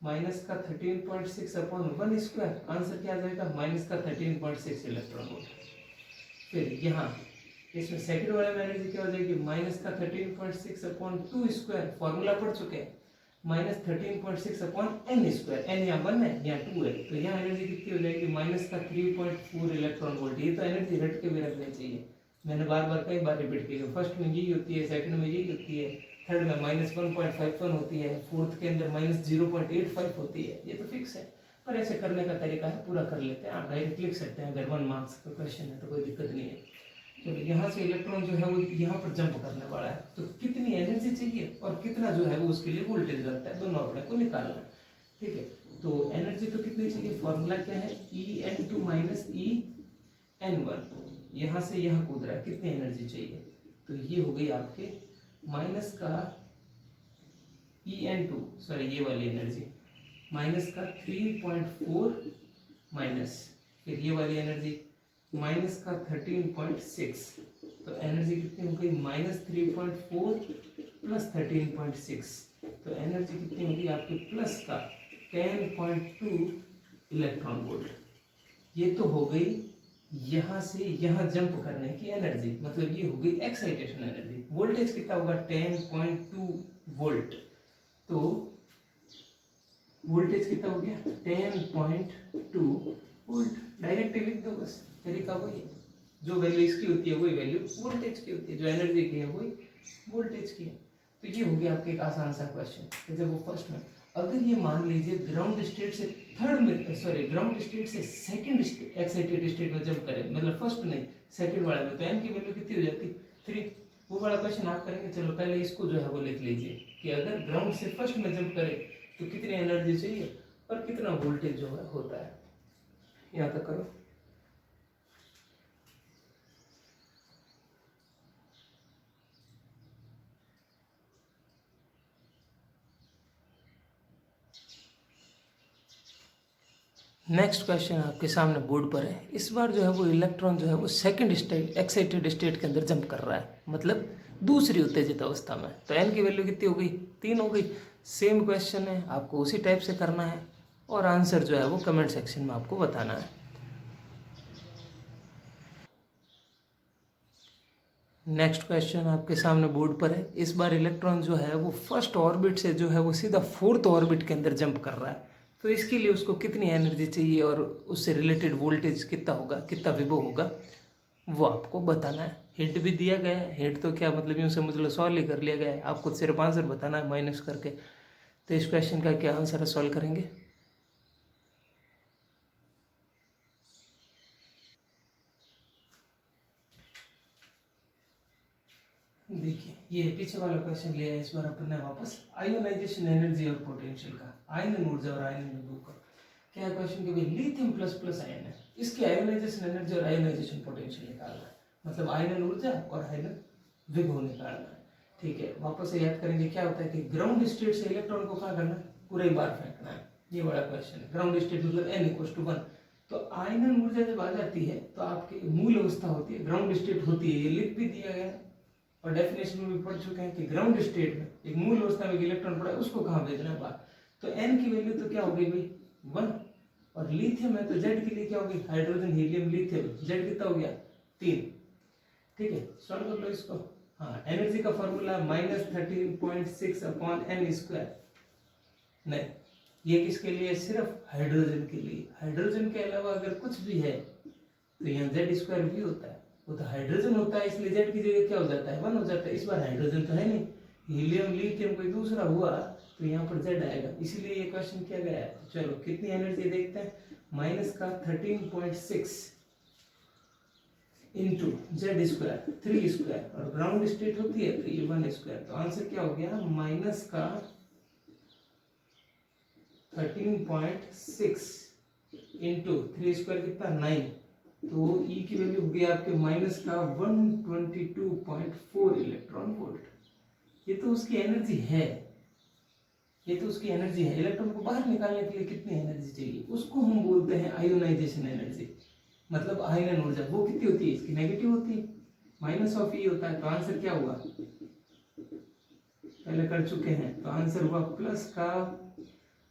[SPEAKER 1] माइनस का 13.6 अपॉन 1 स्क्वायर, आंसर क्या आ जाएगा, माइनस का 13.6 इलेक्ट्रॉन वोल्ट। फिर यहाँ इसमें सेकंड वाले में एनर्जी क्या हो जाएगी, माइनस का 13.6 अपॉन 2 स्क्वायर, फॉर्मूला पढ़ चुके हैं, minus 13.6 upon n square, n यहाँ 1 है यहाँ 2 है, तो यहाँ एनर्जी कितनी हो जाएगी, माइनस का 3.4 इलेक्ट्रॉन वोल्ट। ये तो एनर्जी रट के भी रखनी चाहिए, मैंने बार बार कई बार रिपीट किया, फर्स्ट में यही होती है, सेकंड में यही होती है, थर्ड में माइनस 1.51 होती है, फोर्थ के अंदर माइनस 0.85 होती है, ये तो फिक्स है। पर ऐसे करने का तरीका है, पूरा कर लेते हैं, आप डायरेक्ट लिख सकते हैं, अगर 1 मार्क्स का क्वेश्चन है तो कोई दिक्कत नहीं है। तो यहाँ से इलेक्ट्रॉन जो है वो यहाँ पर जंप करने वाला है, तो कितनी एनर्जी चाहिए और कितना जो है वो उसके लिए वोल्टेज लगता है, दोनों अपने को निकालना है। ठीक है, तो एनर्जी तो कितनी चाहिए, फॉर्मूला क्या है, En2 माइनस En1, यहाँ से यहाँ कूद रहा है, कितनी एनर्जी चाहिए, तो ये हो गई आपके माइनस का En2, सॉरी ये वाली एनर्जी, माइनस का 3.4 माइनस, फिर ये वाली एनर्जी माइनस का 13.6, तो एनर्जी कितनी हो गई, माइनस 3.4 प्लस 13.6, तो एनर्जी कितनी होगी आपकी प्लस का 10.2 इलेक्ट्रॉन वोल्ट। ये तो हो गई यहाँ से यहाँ जंप करने की एनर्जी, मतलब ये होगी एक्साइटेशन एनर्जी। वोल्टेज कितना होगा 10.2 वोल्ट, तो वोल्टेज कितना हो गया 10.2 वोल्ट। डायरेक्ट लिख दो बस, तरीका वही, जो वैल्यू इसकी होती है वही वैल्यू वोल्टेज की होती है, जो एनर्जी की है वही वोल्टेज की है। तो ये हो गया आपके एक आसान सा क्वेश्चन। जब वो फर्स्ट में, अगर ये मान लीजिए ग्राउंड स्टेट से थर्ड में, सॉरी ग्राउंड स्टेट से सेकंड एक्साइटेड स्टेट में जंप करे, मतलब फर्स्ट नहीं सेकंड वाले में, तो एन की वैल्यू कितनी हो जाती 3। वो वाला क्वेश्चन आप करेंगे। चलो पहले इसको जो है वो लिख लीजिए कि अगर ग्राउंड से फर्स्ट में जंप करे तो कितनी एनर्जी चाहिए और कितना वोल्टेज जो है होता है। यहाँ तक करो। नेक्स्ट क्वेश्चन आपके सामने बोर्ड पर है। इस बार जो है वो इलेक्ट्रॉन जो है वो सेकंड स्टेट एक्साइटेड स्टेट के अंदर जंप कर रहा है, मतलब दूसरी उत्तेजित अवस्था में। तो एन की वैल्यू कितनी हो गई 3 हो गई। सेम क्वेश्चन है, आपको उसी टाइप से करना है और आंसर जो है वो कमेंट सेक्शन में आपको बताना है। नेक्स्ट क्वेश्चन आपके सामने बोर्ड पर है। इस बार इलेक्ट्रॉन जो है वो फर्स्ट ऑर्बिट से जो है वो सीधा फोर्थ ऑर्बिट के अंदर जंप कर रहा है। तो इसके लिए उसको कितनी एनर्जी चाहिए और उससे रिलेटेड वोल्टेज कितना होगा, कितना विभव होगा, वो आपको बताना है। हिंट भी दिया गया है। हिंट तो क्या मतलब यूँ समझ लो सॉल्व ही कर लिया गया है, आपको सिर्फ आंसर बताना है माइनस करके। तो इस क्वेश्चन का क्या आंसर है, सॉल्व करेंगे। देखिए ये पीछे वाला क्वेश्चन लिया है इस बार अपन ने वापस, आयोनाइजेशन एनर्जी और पोटेंशियल का, आयनन ऊर्जा और आयनन विभव का। क्या है क्वेश्चन के भाई लिथियम प्लस प्लस आयन है, इसकी आयोनाइजेशन एनर्जी और आयोनाइजेशन पोटेंशियल निकालना है, मतलब आयनन ऊर्जा और आयनन विभव निकालना है। ठीक है, वापस से याद करेंगे क्या होता है कि ग्राउंड स्टेट से इलेक्ट्रॉन को क्या करना है, पूरे बार फेंकना है। ये बड़ा क्वेश्चन है। ग्राउंड स्टेट मतलब n=1। तो आयनन ऊर्जा जब आ जाती है तो आपकी मूल अवस्था होती है, ग्राउंड स्टेट होती है, ये लिख भी दिया गया है और डेफिनेशन में भी पढ़ चुके हैं कि ग्राउंड स्टेट में एक मूल अवस्था में इलेक्ट्रॉन पड़ा है, उसको कहाँ भेजना है बाहर। तो n की वैल्यू तो क्या हो गई भाई 1, और लिथियम है तो Z के लिए क्या होगी हाइड्रोजन हीलियम लिथियम, Z कितना हो गया 3। ठीक है, सॉल्व कर लो इसको। हाँ, एनर्जी का फॉर्मूला -13.6 अपॉन n²। नहीं, ये किसके लिए, सिर्फ हाइड्रोजन के लिए। हाइड्रोजन के अलावा अगर कुछ भी है तो यहाँ Z² भी होता है, वो तो हाइड्रोजन होता है, इसलिए Z की जगह क्या हो जाता है 1 हो जाता है। इस बार हाइड्रोजन तो है नहीं, हीलियम लिथियम कोई दूसरा हुआ तो यहाँ पर Z आएगा, इसीलिए ये क्वेश्चन किया गया है। चलो कितनी एनर्जी देखते हैं, -13.6 इंटू Z² 3² और ग्राउंड स्टेट होती है तो ये 1²। तो आंसर क्या हो गया -13.6 इंटू 3² कितना 9। तो E की वैल्यू हो गई आपके -122.4 इलेक्ट्रॉन वोल्ट। ये तो उसकी एनर्जी है, ये तो उसकी एनर्जी है। इलेक्ट्रॉन को बाहर निकालने के लिए कितनी एनर्जी चाहिए, उसको हम बोलते हैं आयोनाइजेशन एनर्जी, मतलब आयनन ऊर्जा। वो कितनी होती है, इसकी नेगेटिव होती है, -E होता है। तो आंसर क्या हुआ, पहले कर चुके हैं, तो आंसर हुआ प्लस का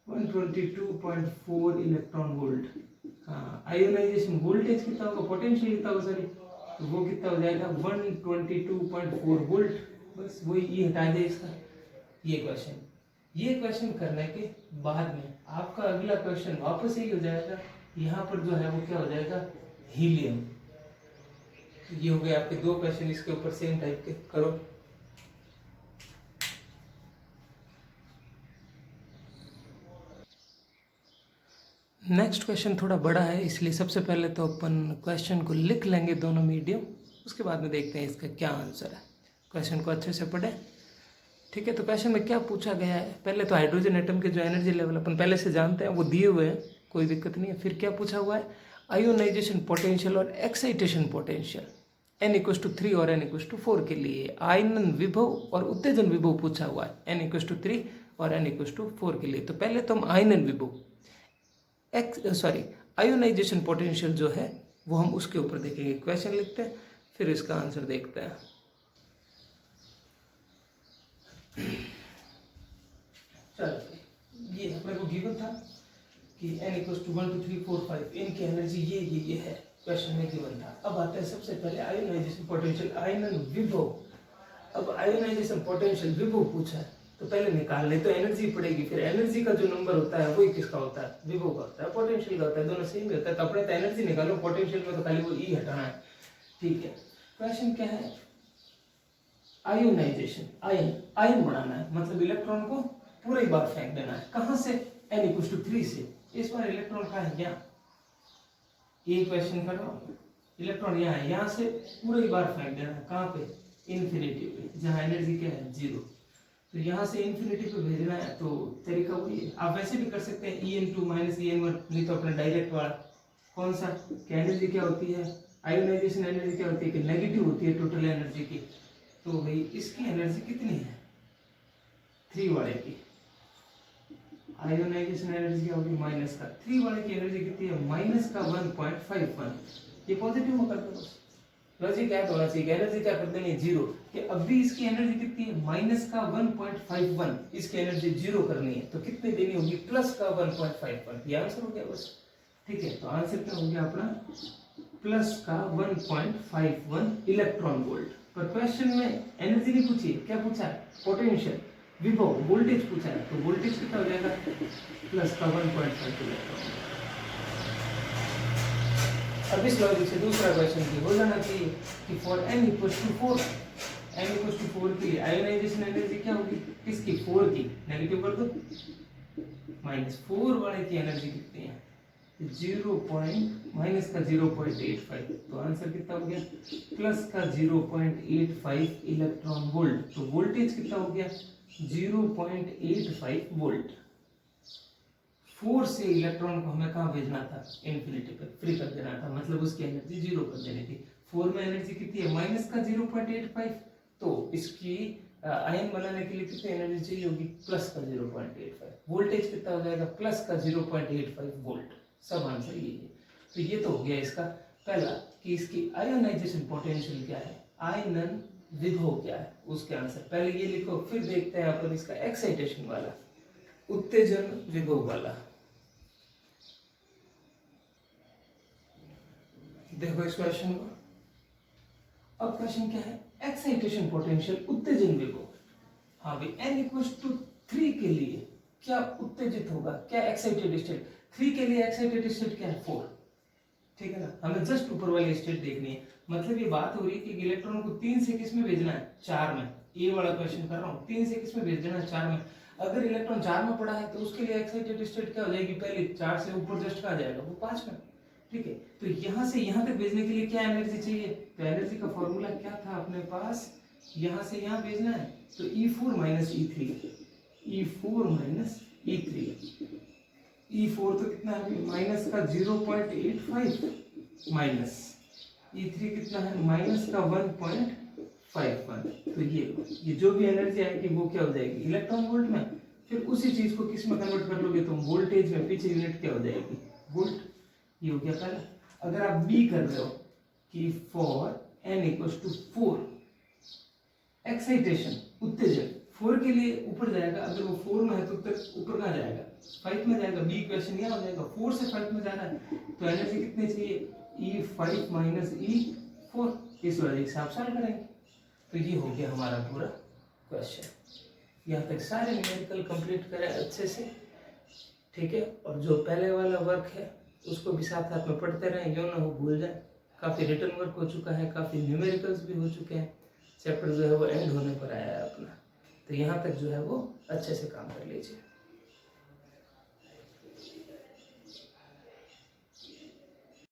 [SPEAKER 1] 122.4 इलेक्ट्रॉन वोल्ट। हाँ, आयोनाइजेशन वोल्टेज कितना होगा, पोटेंशियल कितना होगा सॉरी, तो वो कितना हो जाएगा 122.4 वोल्ट। बस वही ई हटा दे इसका। ये क्वेश्चन करने के बाद में आपका अगला क्वेश्चन वापस यही हो जाएगा, यहाँ पर जो है वो क्या हो जाएगा हीलियम। ये हो गए आपके 2 क्वेश्चन, इसके ऊपर सेम टाइप के करो। नेक्स्ट क्वेश्चन थोड़ा बड़ा है, इसलिए सबसे पहले तो अपन क्वेश्चन को लिख लेंगे दोनों मीडियम, उसके बाद में देखते हैं इसका क्या आंसर है। क्वेश्चन को अच्छे से पढ़ें। ठीक है, तो क्वेश्चन में क्या पूछा गया है, पहले तो हाइड्रोजन एटम के जो एनर्जी लेवल अपन पहले से जानते हैं वो दिए हुए हैं, कोई दिक्कत नहीं है। फिर क्या पूछा हुआ है, आयोनाइजेशन पोटेंशियल और एक्साइटेशन पोटेंशियल n=3 और n=4 के लिए। आयनन विभव और उत्तेजन विभव पूछा हुआ है n=3 और n=4 के लिए। तो पहले तो हम आयनन विभव आयोनाइजेशन पोटेंशियल जो है वो हम उसके ऊपर देखेंगे। क्वेश्चन लिखते हैं फिर इसका आंसर देखते हैं। चलो, ये अपने को गिवन था कि n = 1 2 3 4 5 इनकी एनर्जी ये है। क्वेश्चन में गिवन था। अब आता है सबसे पहले आयोनाइजेशन पोटेंशियल, आयनन विभव। अब आयोनाइजेशन पोटेंशियल विभव पूछा है तो पहले निकालने तो एनर्जी पड़ेगी, फिर एनर्जी का जो नंबर होता है वही किसका होता है, विभव का होता है, पोटेंशियल का होता है, दोनों सेम होता है। तो अपने तो एनर्जी निकालो, पोटेंशियल में तो खाली वो ई हटाना है। ठीक है, क्वेश्चन क्या है, आयोनाइजेशन, आयन बनाना है, मतलब इलेक्ट्रॉन को पूरा ही बार फेंक देना है। कहां से, n=3 से। इस बार इलेक्ट्रॉन कहाँ है, यहाँ। ये क्वेश्चन कर रहा हूँ, इलेक्ट्रॉन यहाँ है, यहाँ से पूरा ही बार फेंक देना है। कहाँ पे, इन्फिनिटी पे, जहाँ एनर्जी क्या है, 0। तो यहाँ से इन्फिनिटी पे भेजना है, तो तरीका वही है। आप वैसे भी कर सकते हैं En2 - En1, नहीं तो अपना डायरेक्ट वाला कौन सा, कि एनर्जी क्या होती है, आयोनाइजेशन एनर्जी क्या होती है कि नेगेटिव होती है टोटल एनर्जी की। तो भाई इसकी एनर्जी कितनी है, 3 वाले की आयोनाइजेशन एनर्जी क्या होगी, माइनस का 3 वाले की एनर्जी कितनी है, माइनस का 1.51। ये पॉजिटिव में कर दो बस। लॉजिक क्या होना चाहिए, एनर्जी क्या कर देनी है, 0। कि अभी इसकी एनर्जी कितनी है, माइनस का 1.51, इसकी एनर्जी 0 करनी है तो कितनी देनी होगी, प्लस का 1.51। ये आंसर हो गया बस। ठीक है, तो आंसर क्या हो गया अपना, प्लस का 1.51 इलेक्ट्रॉन वोल्ट। पर क्वेश्चन में एनर्जी नहीं पूछी, क्या पूछा है, पोटेंशियल, विभव, वोल्टेज पूछा है। तो वोल्टेज कितना हो जाएगा, प्लस का 1.5 इलेक्ट्रॉन। अब इस लॉजिक से दूसरा क्वेश्चन की हो जाना चाहिए कि फॉर n=4, n=4 के लिए आयोनाइजेशन एनर्जी क्या होगी, किसकी, 4 की, नेगेटिव कर दो, -4 वाले की एनर्जी कितनी है, 0.85। तो आंसर कितना हो गया, प्लस का 0.85 इलेक्ट्रॉन वोल्ट। तो वोल्टेज कितना हो गया, 0.85 वोल्ट। 4 से इलेक्ट्रॉन को हमें कहाँ भेजना था, इन्फिनिटी पे फ्री कर देना था, मतलब उसकी एनर्जी 0 कर देनी थी। 4 में एनर्जी कितनी है, माइनस का 0.85। तो इसकी आयन बनाने के लिए कितनी एनर्जी चाहिए होगी, प्लस का 0.85। वोल्टेज कितना हो जाएगा, प्लस का 0.85 वोल्ट। सब आंसर यही है। तो ये तो हो गया इसका पहला कि इसकी आयोनाइजेशन पोटेंशियल क्या है, आयनन विभव क्या है, उसके आंसर। पहले ये लिखो, फिर देखते हैं अपन इसका एक्साइटेशन वाला, उत्तेजन विभव वाला। देखो इस क्वेश्चन को। अब क्वेश्चन क्या है, एक्साइटेशन पोटेंशियल, उत्तेजन विभव। हाँ भाई, n=3 के लिए क्या उत्तेजित होगा, क्या एक्साइटेड स्टेट। 3 के लिए एक्साइटेड स्टेट क्या है, 4। ठीक है ना, हमें जस्ट ऊपर वाली स्टेट देखनी है। मतलब ये बात हो रही है कि इलेक्ट्रॉन को 3 से किस में भेजना है, 4 में। ये वाला क्वेश्चन कर रहा हूँ, 3 से किस में भेजना है, 4 में। अगर इलेक्ट्रॉन 4 में पड़ा है तो उसके लिए एक्साइटेड स्टेट क्या हो जाएगी, पहले 4 से ऊपर जस्ट कहाँ जाएगा, वो 5 में। ठीक है, तो यहाँ से यहाँ तक भेजने के लिए क्या एनर्जी चाहिए, तो एनर्जी का फॉर्मूला क्या था अपने पास, यहाँ से यहाँ भेजना है तो E4 - E3, E4 - E3। E4 तो कितना है, माइनस का 0.85 माइनस E3 कितना है, माइनस का 1.51। तो ये जो भी एनर्जी आएगी वो क्या हो जाएगी, इलेक्ट्रॉन वोल्ट में। फिर उसी चीज को किस में कन्वर्ट कर लोगे तुम, वोल्टेज में। पीछे यूनिट क्या हो जाएगी, वोल्ट। ये हो गया पहला। अगर आप बी कर रहे हो कि फॉर n=4, एक्साइटेशन, उत्तेजन, 4 के लिए ऊपर जाएगा। अगर वो 4 में है तो ऊपर कहाँ जाएगा, 5 में जाएगा। बी क्वेश्चन यहाँ हो जाएगा, 4 से 5 में जाना है तो एनर्जी कितनी चाहिए, E5 - E4। इस लॉजिक से आप सॉल्व करेंगे। तो ये हो गया हमारा पूरा क्वेश्चन। यहाँ तक सारे न्यूमेरिकल कंप्लीट करें अच्छे से। ठीक है, और जो पहले वाला वर्क है उसको भी साथ साथ में पढ़ते रहें, यूँ ना हो भूल जाए। काफ़ी रिटर्न वर्क हो चुका है, काफ़ी न्यूमेरिकल्स भी हो चुके हैं। चैप्टर जो है वो एंड होने पर आया है अपना। तो यहाँ तक जो है वो अच्छे से काम कर लीजिए।